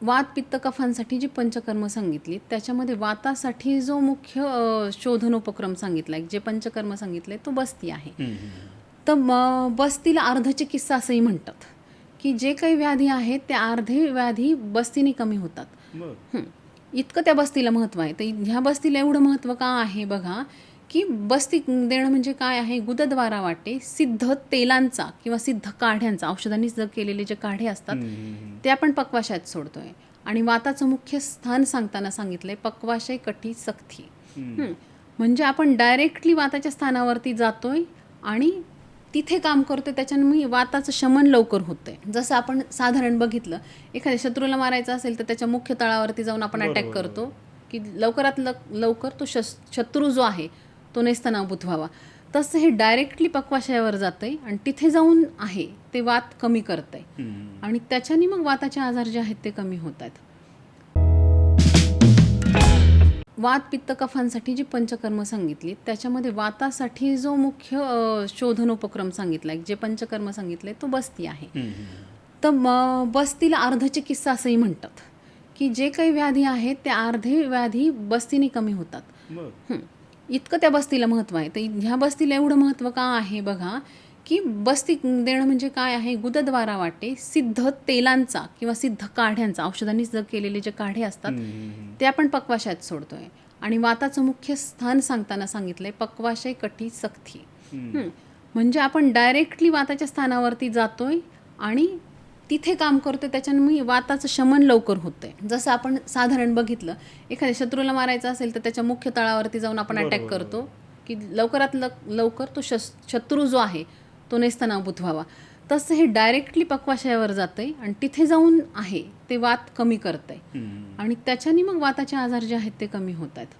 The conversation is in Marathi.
वात पित्त कफांसाठी जी पंचकर्म सांगितली त्याच्यामध्ये वातासाठी जो मुख्य शोधनोपक्रम सांगितला आहे, जे पंचकर्म सांगितले तो बस्ती आहे. तर बस्तीला अर्धचिकित्सा असंही म्हणतात की जे काही व्याधी आहेत त्या अर्धे व्याधी बस्तीने कमी होतात. इतकं त्या बस्तीला महत्त्व आहे. तर ह्या बस्तीला एवढं महत्त्व का आहे बघा, की बस्ती देणं म्हणजे काय आहे, गुदद्वारा वाटे सिद्ध तेलांचा किंवा सिद्ध काढ्यांचा, औषधांनी जर केलेले जे काढे असतात ते आपण पक्वाशयात सोडतोय. आणि वाताचं मुख्य स्थान सांगताना सांगितलंय पक्वाशय कठी सख्ती. म्हणजे आपण डायरेक्टली वाताच्या स्थानावरती जातोय आणि तिथे काम करतोय, त्याच्यामुळे वाताचं शमन लवकर होतंय. जसं आपण साधारण बघितलं, एखाद्या शत्रूला मारायचं असेल तर त्याच्या मुख्य तळावरती जाऊन आपण अटॅक करतो की लवकरात लवकर तो शत्रू जो आहे तो नेस्तनाबूत व्हावा. तसं हे डायरेक्टली पक्वाशयावर जातंय आणि तिथे जाऊन आहे ते वात कमी करतंय आणि त्याच्याने मग वाताचे आजार जे आहेत ते कमी होत आहेत. वात पित्त कफांसाठी जी पंचकर्म सांगितली त्याच्यामध्ये वातासाठी जो मुख्य शोधनोपक्रम सांगितला आहे, जे पंचकर्म सांगितले तो बस्ती आहे. तर बस्तीला अर्धचिकित्सा असंही म्हणतात की जे काही व्याधी आहेत त्या अर्धे व्याधी बस्तीने कमी होतात. इतकं त्या बस्तीला महत्त्व आहे. तर ह्या बस्तीला एवढं महत्त्व का आहे बघा, की बस्ती देणं म्हणजे काय आहे, गुदद्वारा वाटे सिद्ध तेलांचा किंवा सिद्ध काढ्यांचा, औषधांनी जर केलेले जे काढे असतात ते आपण पक्वाशयात सोडतोय. आणि वाताचं मुख्य स्थान सांगताना सांगितलंय पक्वाशय कठी सख्ती. म्हणजे आपण डायरेक्टली वाताच्या स्थानावरती जातोय आणि तिथे काम करतोय, त्याच्यामुळे वाताचं शमन लवकर होतंय. जसं आपण साधारण बघितलं, एखाद्या शत्रूला मारायचं असेल तर त्याच्या मुख्य तळावरती जाऊन आपण अटॅक करतो की लवकरात लवकर तो शत्रू जो आहे तो नेस्तनाबूत व्हावा. तसं हे डायरेक्टली पक्वाशयावर जातंय आणि तिथे जाऊन आहे ते वात कमी करतंय आणि त्याच्याने मग वाताचे आजार जे आहेत ते कमी होत आहेत.